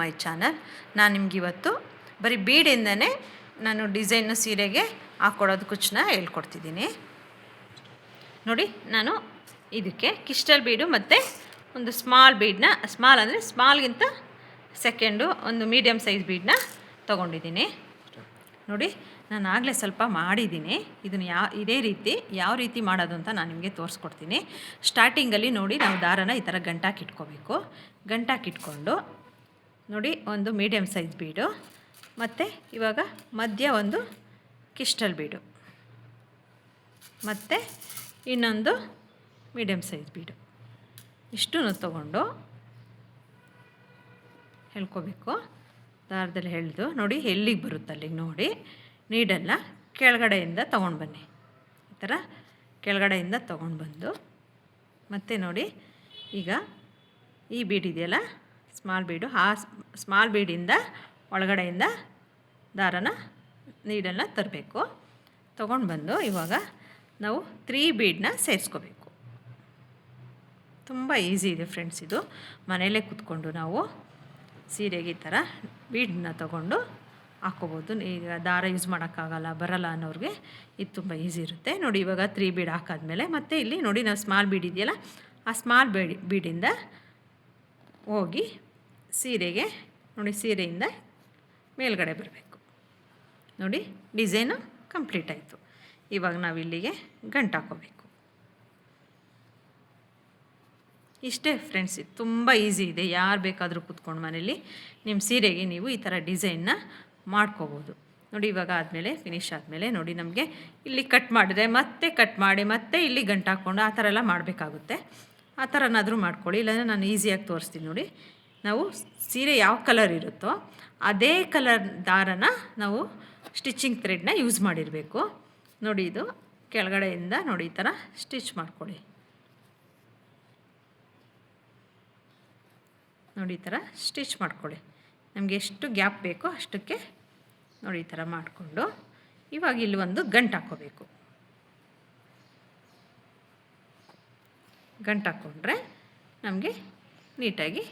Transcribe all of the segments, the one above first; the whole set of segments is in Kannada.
My channel. ನಾನು ನಿಮ್ಗೆ ಇವತ್ತು ಬರೀ ಬೀಡಿಂದನೇ ನಾನು ಡಿಸೈನು ಸೀರೆಗೆ ಹಾಕ್ಕೊಡೋದು ಕುಚ್ಚನ್ನ ಹೇಳ್ಕೊಡ್ತಿದ್ದೀನಿ. ನೋಡಿ, ನಾನು ಇದಕ್ಕೆ ಕ್ರಿಸ್ಟಲ್ ಬೀಡು ಮತ್ತು ಒಂದು ಸ್ಮಾಲ್ ಬೀಡನ್ನ, ಸ್ಮಾಲ್ ಅಂದರೆ ಸ್ಮಾಲ್ಗಿಂತ ಸೆಕೆಂಡು ಒಂದು ಮೀಡಿಯಮ್ ಸೈಜ್ ಬೀಡನ್ನ ತೊಗೊಂಡಿದ್ದೀನಿ. ನೋಡಿ, ನಾನು ಆಗಲೇ ಸ್ವಲ್ಪ ಮಾಡಿದ್ದೀನಿ. ಇದನ್ನು ಇದೇ ರೀತಿ ಯಾವ ರೀತಿ ಮಾಡೋದು ಅಂತ ನಾನು ನಿಮಗೆ ತೋರಿಸ್ಕೊಡ್ತೀನಿ. ಸ್ಟಾರ್ಟಿಂಗಲ್ಲಿ ನೋಡಿ, ನಾವು ದಾರನ ಈ ಥರ ಗಂಟಾಕಿಟ್ಕೋಬೇಕು. ಗಂಟಾಕಿಟ್ಕೊಂಡು ನೋಡಿ, ಒಂದು ಮೀಡಿಯಮ್ ಸೈಜ್ ಬೀಡು ಮತ್ತು ಇವಾಗ ಮಧ್ಯ ಒಂದು ಕ್ರಿಸ್ಟಲ್ ಬೀಡು ಮತ್ತು ಇನ್ನೊಂದು ಮೀಡಿಯಮ್ ಸೈಜ್ ಬೀಡು, ಇಷ್ಟನ್ನು ತಗೊಂಡು ಹೇಳ್ಕೋಬೇಕು. ದಾರದಲ್ಲಿ ಎಳೆದು ನೋಡಿ ಎಲ್ಲಿಗೆ ಬರುತ್ತೆ ಅಲ್ಲಿಗೆ ನೋಡಿ ನೀಡನ್ನು ಕೆಳಗಡೆಯಿಂದ ತೊಗೊಂಡು ಬನ್ನಿ. ಈ ಥರ ಕೆಳಗಡೆಯಿಂದ ತೊಗೊಂಡು ಬಂದು ಮತ್ತು ನೋಡಿ, ಈಗ ಈ ಬೀಡಿದೆಯಲ್ಲ ಸ್ಮಾಲ್ ಬೀಡು, ಆ ಸ್ಮಾಲ್ ಬೀಡಿಂದ ಒಳಗಡೆಯಿಂದ ದಾರನ ನೀಡನ್ನು ತರಬೇಕು. ತೊಗೊಂಡು ಬಂದು ಇವಾಗ ನಾವು 3 ಬೀಡನ್ನ ಸೇರಿಸ್ಕೋಬೇಕು. ತುಂಬ ಈಸಿ ಇದೆ ಫ್ರೆಂಡ್ಸ್. ಇದು ಮನೆಯಲ್ಲೇ ಕೂತ್ಕೊಂಡು ನಾವು ಸೀರೆಗೆ ಈ ಥರ ಬೀಡನ್ನ ತೊಗೊಂಡು ಹಾಕ್ಕೋಬೋದು. ಈಗ ದಾರ ಯೂಸ್ ಮಾಡೋಕ್ಕಾಗಲ್ಲ, ಬರಲ್ಲ ಅನ್ನೋರಿಗೆ ಇದು ತುಂಬ ಈಸಿ ಇರುತ್ತೆ. ನೋಡಿ, ಇವಾಗ 3 ಬೀಡ್ ಹಾಕಾದ್ಮೇಲೆ ಮತ್ತೆ ಇಲ್ಲಿ ನೋಡಿ, ನಾವು ಸ್ಮಾಲ್ ಬೀಡ್ ಇದೆಯಲ್ಲ, ಆ ಸ್ಮಾಲ್ ಬೀಡಿಂದ ಹೋಗಿ ಸೀರೆಗೆ ನೋಡಿ, ಸೀರೆಯಿಂದ ಮೇಲ್ಗಡೆ ಬರಬೇಕು. ನೋಡಿ, ಡಿಸೈನು ಕಂಪ್ಲೀಟ್ ಆಯಿತು. ಇವಾಗ ನಾವು ಇಲ್ಲಿಗೆ ಗಂಟು ಹಾಕ್ಕೋಬೇಕು. ಇಷ್ಟೇ ಫ್ರೆಂಡ್ಸ್, ಇದು ತುಂಬ ಈಸಿ ಇದೆ. ಯಾರು ಬೇಕಾದರೂ ಕೂತ್ಕೊಂಡು ಮನೇಲಿ ನಿಮ್ಮ ಸೀರೆಗೆ ನೀವು ಈ ಥರ ಡಿಸೈನ್ನ ಮಾಡ್ಕೋಬೋದು. ನೋಡಿ, ಇವಾಗ ಆದಮೇಲೆ ಫಿನಿಶ್ ಆದಮೇಲೆ ನೋಡಿ, ನಮಗೆ ಇಲ್ಲಿ ಕಟ್ ಮಾಡಿದ್ರೆ ಮತ್ತೆ ಕಟ್ ಮಾಡಿ ಮತ್ತೆ ಇಲ್ಲಿ ಗಂಟು ಹಾಕ್ಕೊಂಡು ಆ ಥರ ಎಲ್ಲ ಮಾಡಬೇಕಾಗುತ್ತೆ. ಆ ಥರನಾದರೂ ಮಾಡ್ಕೊಳ್ಳಿ, ಇಲ್ಲಾಂದರೆ ನಾನು ಈಸಿಯಾಗಿ ತೋರಿಸ್ತೀನಿ. ನೋಡಿ, ನಾವು ಸೀರೆ ಯಾವ ಕಲರ್ ಇರುತ್ತೋ ಅದೇ ಕಲರ್ ದಾರನ ನಾವು ಸ್ಟಿಚಿಂಗ್ ಥ್ರೆಡ್ನ ಯೂಸ್ ಮಾಡಿರಬೇಕು. ನೋಡಿ, ಇದು ಕೆಳಗಡೆಯಿಂದ ನೋಡಿ ಈ ಥರ ಸ್ಟಿಚ್ ಮಾಡ್ಕೊಳ್ಳಿ. ನೋಡಿ, ಈ ಥರ ಸ್ಟಿಚ್ ಮಾಡ್ಕೊಳ್ಳಿ. ನಮಗೆ ಎಷ್ಟು ಗ್ಯಾಪ್ ಬೇಕೋ ಅಷ್ಟಕ್ಕೆ ನೋಡಿ ಈ ಥರ ಮಾಡಿಕೊಂಡು ಇವಾಗ ಇಲ್ಲಿ ಒಂದು ಗಂಟು ಹಾಕ್ಕೋಬೇಕು. ಗಂಟು ಹಾಕ್ಕೊಂಡ್ರೆ ನಮಗೆ ನೀಟಾಗಿ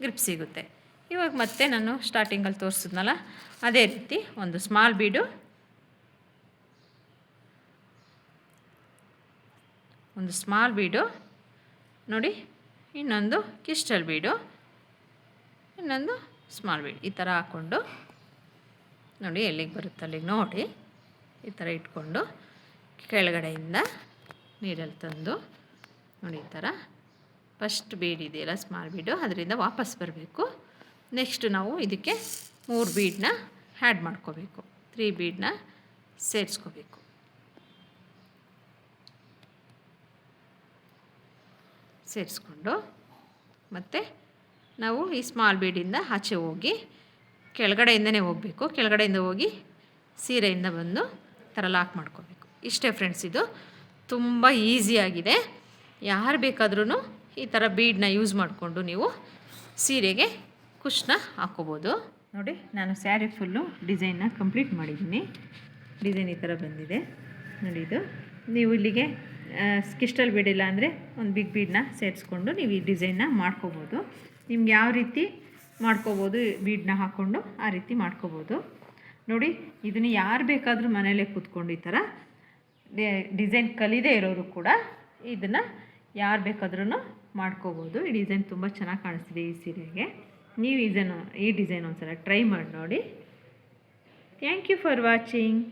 ಗ್ರಿಪ್ ಸಿಗುತ್ತೆ. ಇವಾಗ ಮತ್ತೆ ನಾನು ಸ್ಟಾರ್ಟಿಂಗಲ್ಲಿ ತೋರಿಸಿದ್ನಲ್ಲ ಅದೇ ರೀತಿ ಒಂದು ಸ್ಮಾಲ್ ಬೀಡು, ನೋಡಿ, ಇನ್ನೊಂದು ಕ್ರಿಸ್ಟಲ್ ಬೀಡು, ಇನ್ನೊಂದು ಸ್ಮಾಲ್ ಬೀಡ್, ಈ ಥರ ಹಾಕ್ಕೊಂಡು ನೋಡಿ ಎಲ್ಲಿಗೆ ಬರುತ್ತೆ ಅಲ್ಲಿಗೆ ನೋಡಿ ಈ ಥರ ಇಟ್ಕೊಂಡು ಕೆಳಗಡೆಯಿಂದ ನೀರಲ್ಲಿ ತಂದು ನೋಡಿ ಈ ಥರ ಫಸ್ಟ್ ಬೀಡ್ ಇದೆಯಲ್ಲ ಸ್ಮಾಲ್ ಬೀಡು, ಅದರಿಂದ ವಾಪಸ್ ಬರಬೇಕು. ನೆಕ್ಸ್ಟ್ ನಾವು ಇದಕ್ಕೆ 3 ಬೀಡನ್ನ ಆ್ಯಡ್ ಮಾಡ್ಕೋಬೇಕು. 3 ಬೀಡನ್ನ ಸೇರಿಸ್ಕೋಬೇಕು. ಸೇರಿಸ್ಕೊಂಡು ಮತ್ತು ನಾವು ಈ ಸ್ಮಾಲ್ ಬೀಡಿಂದ ಆಚೆ ಹೋಗಿ ಕೆಳಗಡೆಯಿಂದನೇ ಹೋಗಬೇಕು. ಕೆಳಗಡೆಯಿಂದ ಹೋಗಿ ಸೀರೆಯಿಂದ ಬಂದು ಥರ ಲಾಕ್ ಮಾಡ್ಕೋಬೇಕು. ಇಷ್ಟೇ ಫ್ರೆಂಡ್ಸ್, ಇದು ತುಂಬ ಈಸಿಯಾಗಿದೆ. ಯಾರು ಬೇಕಾದ್ರೂ ಈ ಥರ ಬೀಡನ್ನ ಯೂಸ್ ಮಾಡಿಕೊಂಡು ನೀವು ಸೀರೆಗೆ ಕುಚ್ಚನ್ನ ಹಾಕ್ಕೋಬೋದು. ನೋಡಿ, ನಾನು ಸ್ಯಾರಿ ಫುಲ್ಲು ಡಿಸೈನ್ನ ಕಂಪ್ಲೀಟ್ ಮಾಡಿದ್ದೀನಿ. ಡಿಸೈನ್ ಈ ಥರ ಬಂದಿದೆ ನೋಡಿ. ಇದು ನೀವು ಇಲ್ಲಿಗೆ ಕ್ರಿಸ್ಟಲ್ ಬೀಡ್ ಇಲ್ಲ ಅಂದರೆ ಒಂದು ಬಿಗ್ ಬೀಡನ್ನ ಸೇರಿಸ್ಕೊಂಡು ನೀವು ಈ ಡಿಸೈನ್ನ ಮಾಡ್ಕೋಬೋದು. ನಿಮ್ಗೆ ಯಾವ ರೀತಿ ಮಾಡ್ಕೋಬೋದು ಬೀಡನ್ನ ಹಾಕ್ಕೊಂಡು ಆ ರೀತಿ ಮಾಡ್ಕೋಬೋದು. ನೋಡಿ, ಇದನ್ನು ಯಾರು ಬೇಕಾದರೂ ಮನೆಯಲ್ಲೇ ಕೂತ್ಕೊಂಡು ಈ ಥರ ಡಿಸೈನ್ ಕಲಿದೇ ಇರೋರು ಕೂಡ ಇದನ್ನು ಯಾರು ಬೇಕಾದ್ರೂ ಮಾಡ್ಕೋಬೋದು. ಈ ಡಿಸೈನ್ ತುಂಬ ಚೆನ್ನಾಗಿ ಕಾಣಿಸ್ತಿದೆ ಈ ಸೀರೆಗೆ. ನೀವು ಈ ಡಿಸೈನ್ ಒಂದ್ಸಲ ಟ್ರೈ ಮಾಡಿ ನೋಡಿ. Thank you for watching.